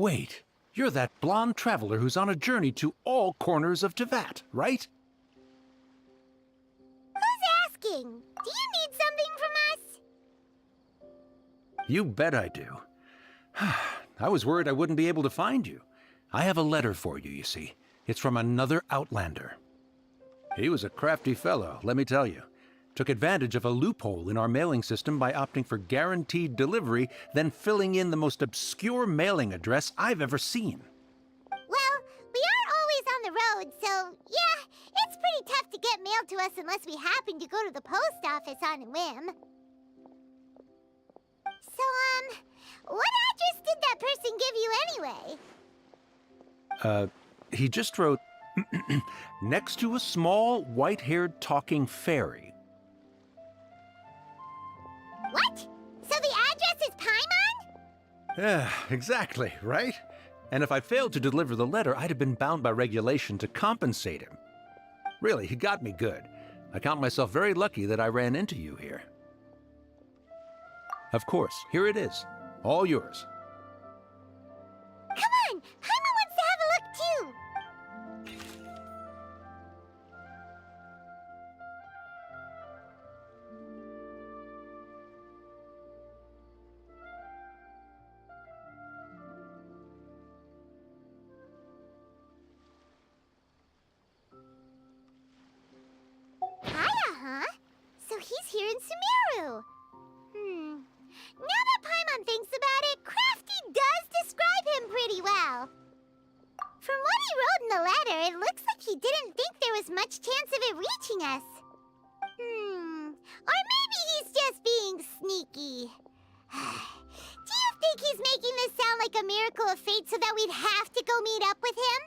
Wait, you're that blonde traveler who's on a journey to all corners of Teyvat, right? Who's asking? Do you need something from us? You bet I do. I was worried I wouldn't be able to find you. I have a letter for you, you see. It's from another Outlander. He was a crafty fellow, let me tell you. Took advantage of a loophole in our mailing system by opting for guaranteed delivery, then filling in the most obscure mailing address I've ever seen. Well, we are always on the road, so yeah, it's pretty tough to get mail to us unless we happen to go to the post office on a whim. So, what address did that person give you anyway? He just wrote, next to a small, white-haired talking fairy. What? So the address is Paimon? Yeah, exactly, right? And if I failed to deliver the letter, I'd have been bound by regulation to compensate him. Really, he got me good. I count myself very lucky that I ran into you here. Of course, here it is. All yours. Come on! Paimon wants to have a look too! Kaya, huh? So he's here in Sumeru. Now that Paimon thinks about it, Crafty does describe him pretty well. From what he wrote in the letter, it looks like he didn't think there was much chance of it reaching us. Or maybe he's just being sneaky. Do you think he's making this sound like a miracle of fate so that we'd have to go meet up with him?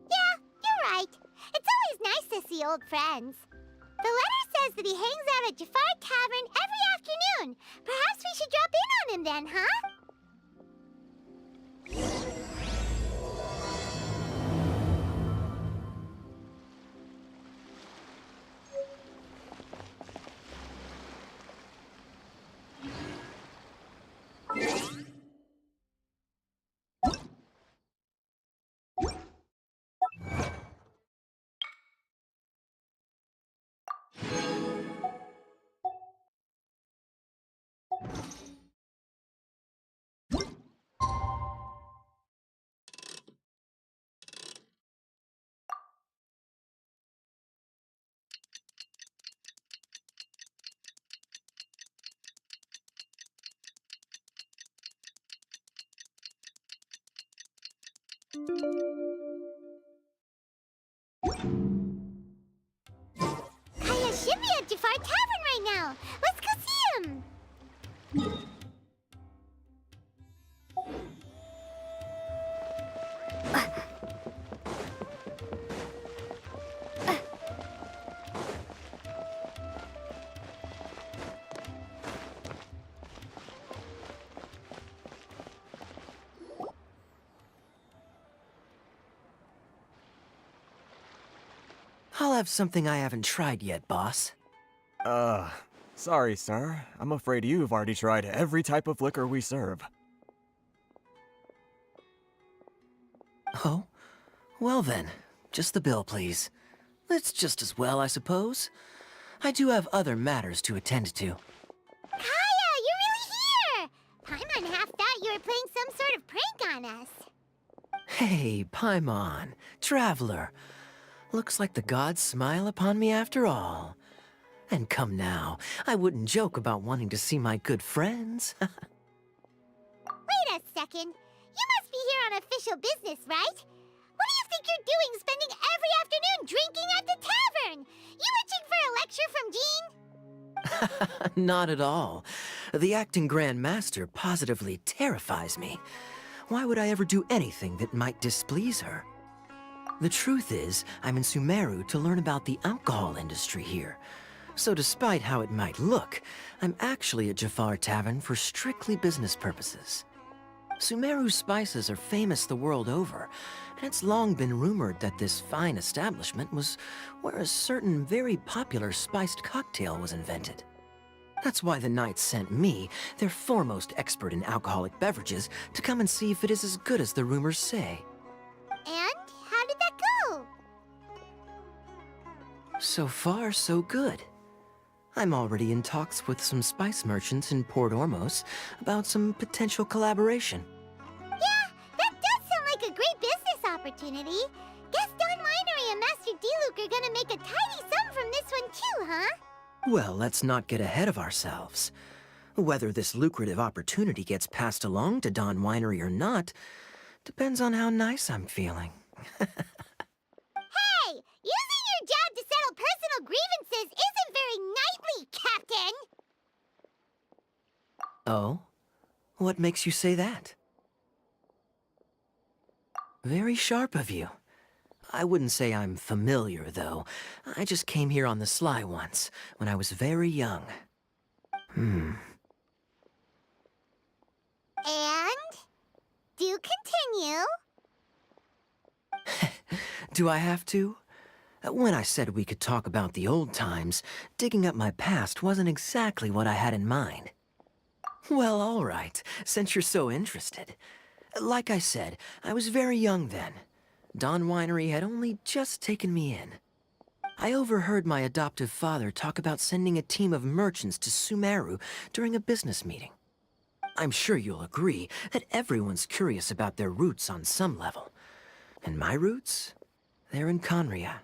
Yeah, you're right. It's always nice to see old friends. The letter says that he hangs out at Jafar Tavern every afternoon. Perhaps we should drop in on him then, huh? Kaya should be at Jafar Tavern right now. Let's go see him. I'll have something I haven't tried yet, boss. Sorry, sir. I'm afraid you've already tried every type of liquor we serve. Oh? Well then, just the bill, please. That's just as well, I suppose. I do have other matters to attend to. Kaya, you're really here! Paimon half thought you were playing some sort of prank on us. Hey, Paimon, traveler. Looks like the gods smile upon me after all. And come now, I wouldn't joke about wanting to see my good friends. Wait a second. You must be here on official business, right? What do you think you're doing spending every afternoon drinking at the tavern? You itching for a lecture from Jean? Not at all. The acting Grand Master positively terrifies me. Why would I ever do anything that might displease her? The truth is, I'm in Sumeru to learn about the alcohol industry here. So despite how it might look, I'm actually at Jafar Tavern for strictly business purposes. Sumeru spices are famous the world over, and it's long been rumored that this fine establishment was where a certain very popular spiced cocktail was invented. That's why the Knights sent me, their foremost expert in alcoholic beverages, to come and see if it is as good as the rumors say. And how did that go? So far, so good. I'm already in talks with some spice merchants in Port Ormos about some potential collaboration. Yeah, that does sound like a great business opportunity. Guess Don Winery and Master D-Luke are gonna make a tidy sum from this one too, huh? Well, let's not get ahead of ourselves. Whether this lucrative opportunity gets passed along to Don Winery or not depends on how nice I'm feeling. Hey, using your job to settle personal grievances isn't very knightly, Captain! Oh? What makes you say that? Very sharp of you. I wouldn't say I'm familiar, though. I just came here on the sly once, when I was very young. And? Do continue. Do I have to? When I said we could talk about the old times, digging up my past wasn't exactly what I had in mind. Well, all right, since you're so interested. Like I said, I was very young then. Don Winery had only just taken me in. I overheard my adoptive father talk about sending a team of merchants to Sumeru during a business meeting. I'm sure you'll agree that everyone's curious about their roots on some level. And my roots? They're in Conria,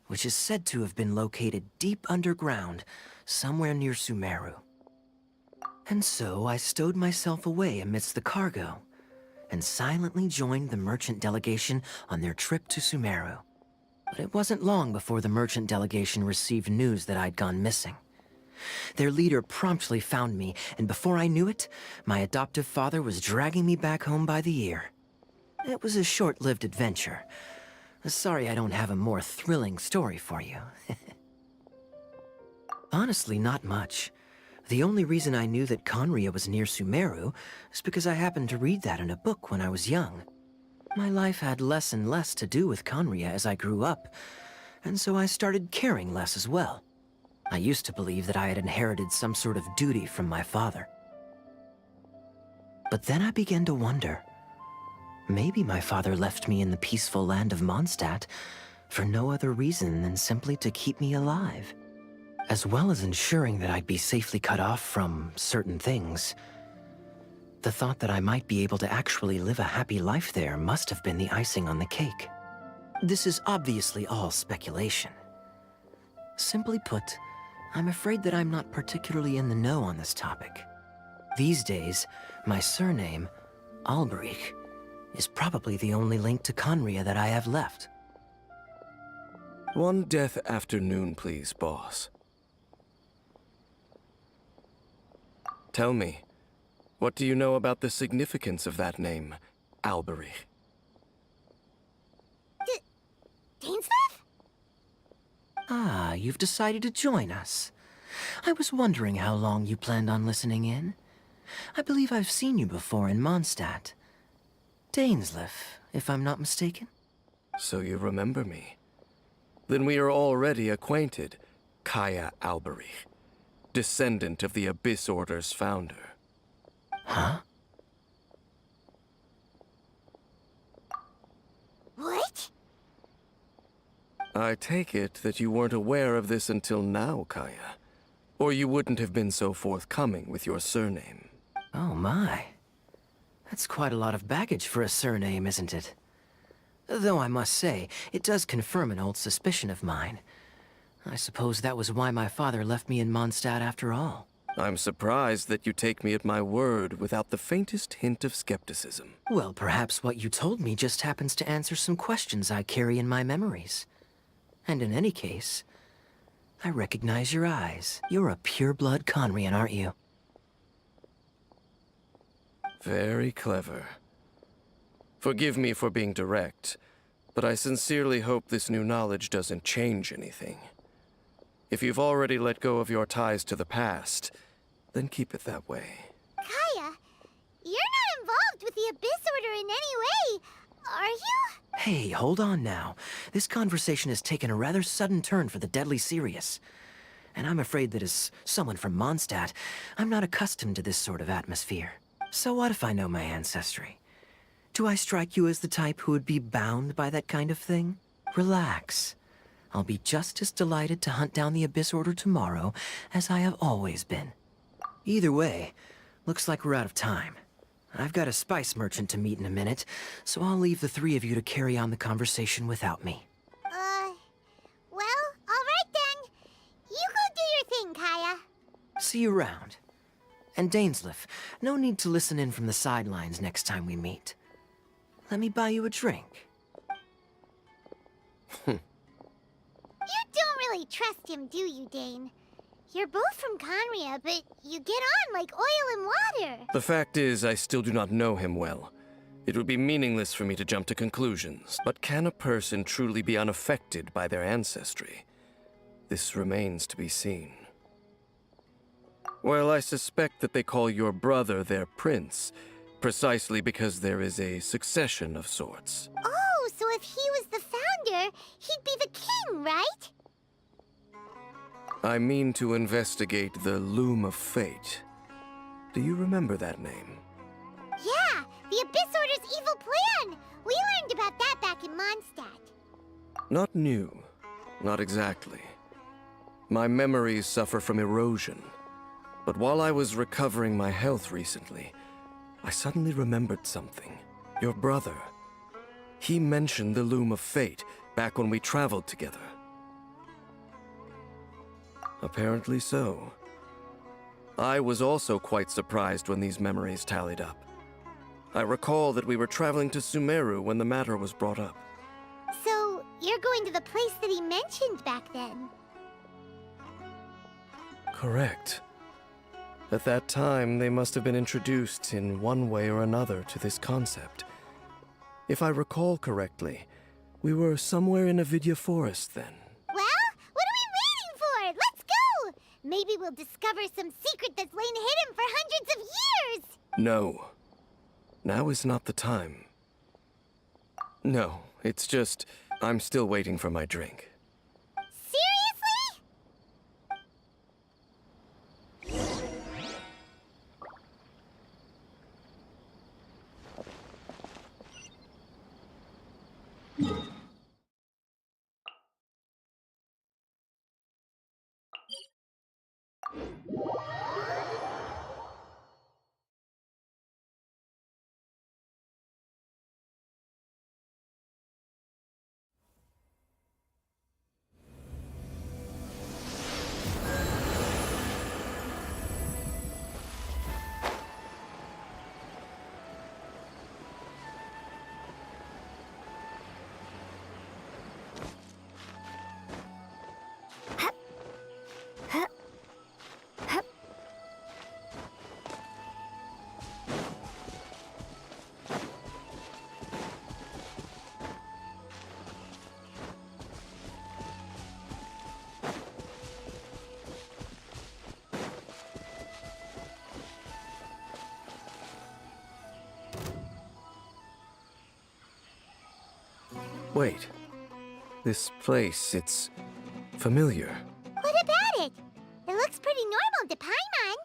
which is said to have been located deep underground, somewhere near Sumeru. And so I stowed myself away amidst the cargo, and silently joined the merchant delegation on their trip to Sumeru. But it wasn't long before the merchant delegation received news that I'd gone missing. Their leader promptly found me, and before I knew it, my adoptive father was dragging me back home by the ear. It was a short-lived adventure. Sorry I don't have a more thrilling story for you. Honestly, not much. The only reason I knew that Conria was near Sumeru is because I happened to read that in a book when I was young. My life had less and less to do with Conria as I grew up, and so I started caring less as well. I used to believe that I had inherited some sort of duty from my father. But then I began to wonder. Maybe my father left me in the peaceful land of Mondstadt for no other reason than simply to keep me alive. As well as ensuring that I'd be safely cut off from certain things. The thought that I might be able to actually live a happy life there must have been the icing on the cake. This is obviously all speculation. Simply put, I'm afraid that I'm not particularly in the know on this topic. These days, my surname, Alberich, is probably the only link to Conria that I have left. One death afternoon, please, boss. Tell me, what do you know about the significance of that name, Alberich? Dainsleif? Ah, you've decided to join us. I was wondering how long you planned on listening in. I believe I've seen you before in Mondstadt. Dainsleif, if I'm not mistaken. So you remember me. Then we are already acquainted, Kaya Alberich, descendant of the Abyss Order's founder. Huh? What? I take it that you weren't aware of this until now, Kaya. Or you wouldn't have been so forthcoming with your surname. Oh my. That's quite a lot of baggage for a surname, isn't it? Though I must say, it does confirm an old suspicion of mine. I suppose that was why my father left me in Mondstadt after all. I'm surprised that you take me at my word without the faintest hint of skepticism. Well, perhaps what you told me just happens to answer some questions I carry in my memories. And in any case, I recognize your eyes. You're a pure-blood Conrian, aren't you? Very clever. Forgive me for being direct, but I sincerely hope this new knowledge doesn't change anything. If you've already let go of your ties to the past, then keep it that way. Kaya, you're not involved with the Abyss Order in any way, are you? Hey, hold on now. This conversation has taken a rather sudden turn for the deadly serious. And I'm afraid that as someone from Mondstadt, I'm not accustomed to this sort of atmosphere. So what if I know my ancestry? Do I strike you as the type who would be bound by that kind of thing? Relax. I'll be just as delighted to hunt down the Abyss Order tomorrow as I have always been. Either way, looks like we're out of time. I've got a spice merchant to meet in a minute, so I'll leave the three of you to carry on the conversation without me. Well, alright then. You go do your thing, Kaya. See you around. And Dainsleif, no need to listen in from the sidelines next time we meet. Let me buy you a drink. You don't really trust him, do you, Dane? You're both from Conria, but you get on like oil and water. The fact is, I still do not know him well. It would be meaningless for me to jump to conclusions. But can a person truly be unaffected by their ancestry? This remains to be seen. Well, I suspect that they call your brother their prince, precisely because there is a succession of sorts. Oh, so if he was the founder, he'd be the king, right? I mean to investigate the Loom of Fate. Do you remember that name? Yeah, the Abyss Order's evil plan! We learned about that back in Mondstadt. Not new. Not exactly. My memories suffer from erosion. But while I was recovering my health recently, I suddenly remembered something. Your brother. He mentioned the Loom of Fate back when we traveled together. Apparently so. I was also quite surprised when these memories tallied up. I recall that we were traveling to Sumeru when the matter was brought up. So, you're going to the place that he mentioned back then? Correct. At that time, they must have been introduced in one way or another to this concept. If I recall correctly, we were somewhere in Avidya Forest then. Well, what are we waiting for? Let's go! Maybe we'll discover some secret that's lain hidden for hundreds of years! No. Now is not the time. No, it's just, I'm still waiting for my drink. Seriously? Wait. This place, it's familiar. What about it? It looks pretty normal to Paimon.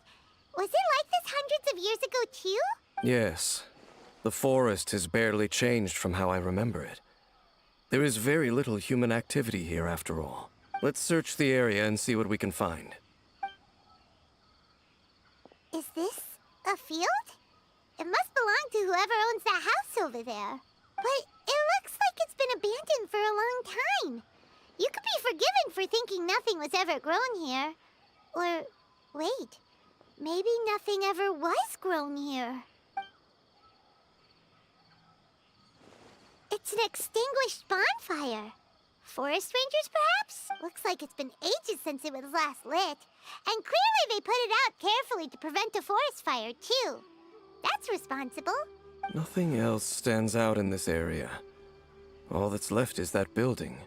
Was it like this hundreds of years ago, too? Yes. The forest has barely changed from how I remember it. There is very little human activity here after all. Let's search the area and see what we can find. Is this a field? It must belong to whoever owns that house over there. But it looks like it's been abandoned for a long time. You could be forgiven for thinking nothing was ever grown here. Or, wait, maybe nothing ever was grown here. It's an extinguished bonfire. Forest rangers, perhaps? Looks like it's been ages since it was last lit. And clearly they put it out carefully to prevent a forest fire, too. That's responsible. Nothing else stands out in this area. All that's left is that building.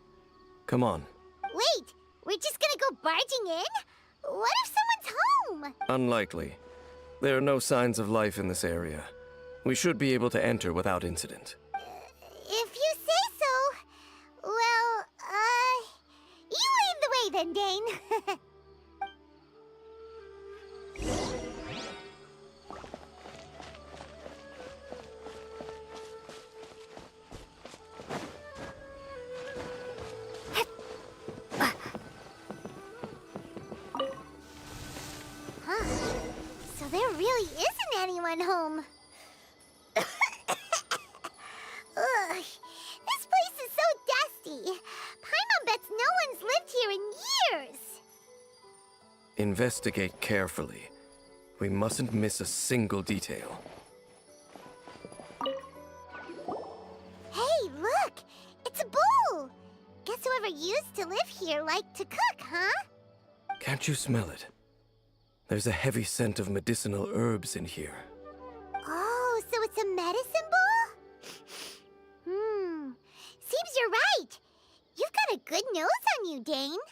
Come on. Wait, we're just gonna go barging in? What if someone's home? Unlikely. There are no signs of life in this area. We should be able to enter without incident. If you say so. Well, you lead the way then, Dane. there really isn't anyone home. Ugh, this place is so dusty. Paimon bets no one's lived here in years. Investigate carefully. We mustn't miss a single detail. Hey, look! It's a bull! Guess whoever used to live here liked to cook, huh? Can't you smell it? There's a heavy scent of medicinal herbs in here. Oh, so it's a medicine bull? Seems you're right. You've got a good nose on you, Dane.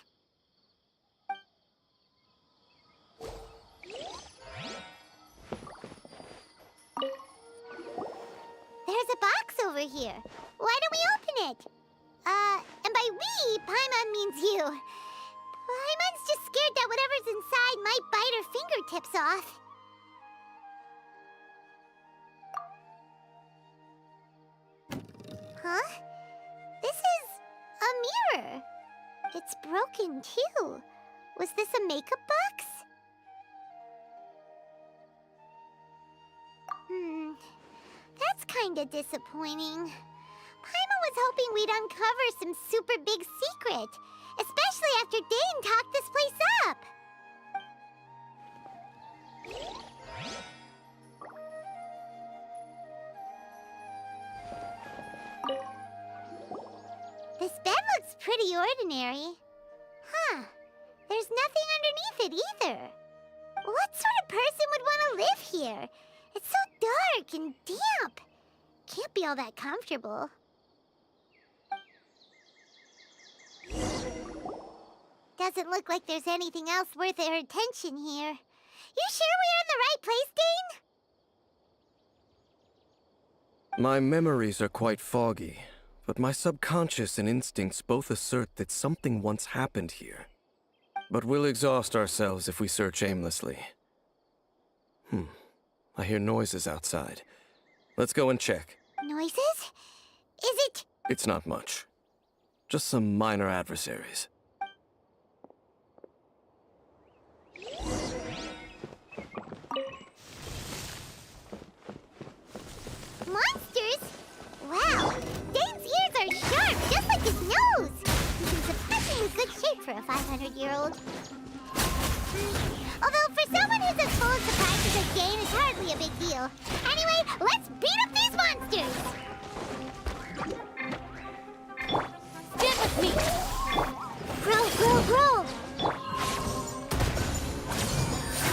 There's a box over here. Why don't we open it? And by we, Paimon means you. Paimon's just scared that whatever's inside might bite her fingertips off. Huh? This is a mirror. It's broken, too. Was this a makeup box? That's kinda disappointing. Paimon was hoping we'd uncover some super big secret, especially after Dane talked this place up. This bed looks pretty ordinary. Huh. There's nothing underneath it either. What sort of person would want to live here? It's so dark and damp. Can't be all that comfortable. Doesn't look like there's anything else worth our attention here. You sure we're in the right place, Dane? My memories are quite foggy, but my subconscious and instincts both assert that something once happened here. But we'll exhaust ourselves if we search aimlessly. I hear noises outside. Let's go and check. Noises? Is it... It's not much. Just some minor adversaries. monsters? Wow, Dane's ears are sharp, just like his nose. He's in surprisingly good shape for a 500-year-old. Although for someone who's as full of surprises as Dane, it's hardly a big deal. Anyway, let's beat up these monsters! Stand with me! Grow, grow, grow!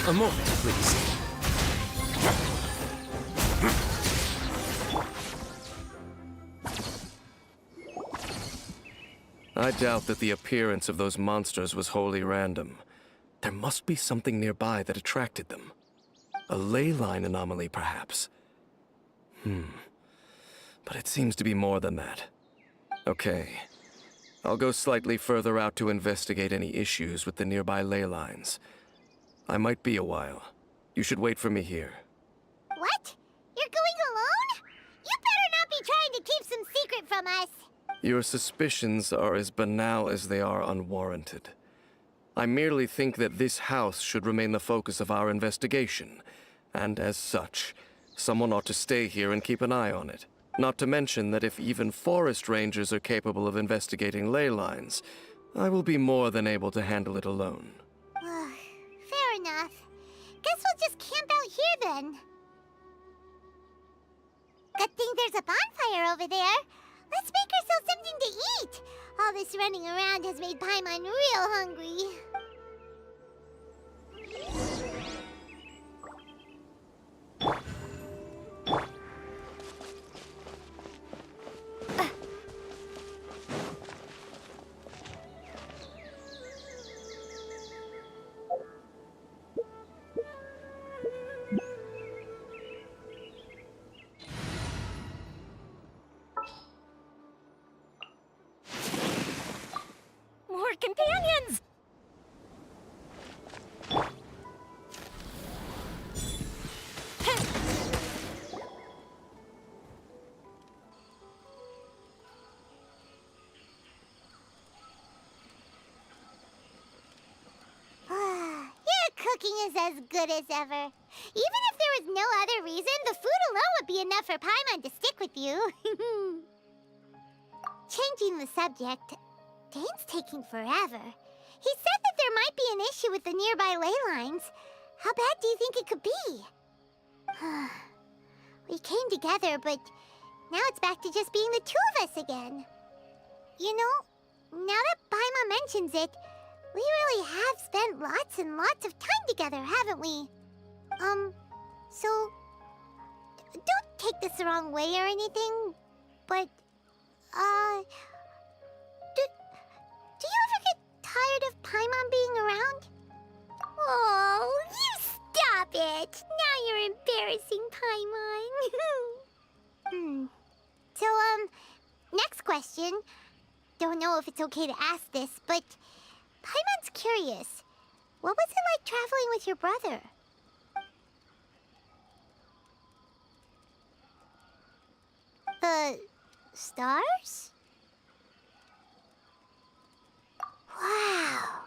A moment, please. I doubt that the appearance of those monsters was wholly random. There must be something nearby that attracted them. A ley line anomaly, perhaps. But it seems to be more than that. Okay. I'll go slightly further out to investigate any issues with the nearby ley lines. I might be a while. You should wait for me here. What? You're going alone? You better not be trying to keep some secret from us. Your suspicions are as banal as they are unwarranted. I merely think that this house should remain the focus of our investigation, and as such, someone ought to stay here and keep an eye on it. Not to mention that if even forest rangers are capable of investigating ley lines, I will be more than able to handle it alone. Fair enough. Guess we'll just camp out here then. Good thing there's a bonfire over there. Let's make ourselves something to eat. All this running around has made Paimon real hungry. More companions! You're cooking is as good as ever. Even if there was no other reason, the food alone would be enough for Paimon to stick with you. Changing the subject, Dane's taking forever. He said that there might be an issue with the nearby ley lines. How bad do you think it could be? We came together, but now it's back to just being the two of us again. You know, now that Paimon mentions it, we really have spent lots and lots of time together, haven't we? So, don't take this the wrong way or anything, but, do you ever get tired of Paimon being around? Oh, you stop it! Now you're embarrassing Paimon. So, next question. Don't know if it's okay to ask this, but Paimon's curious. What was it like traveling with your brother? The stars? Wow.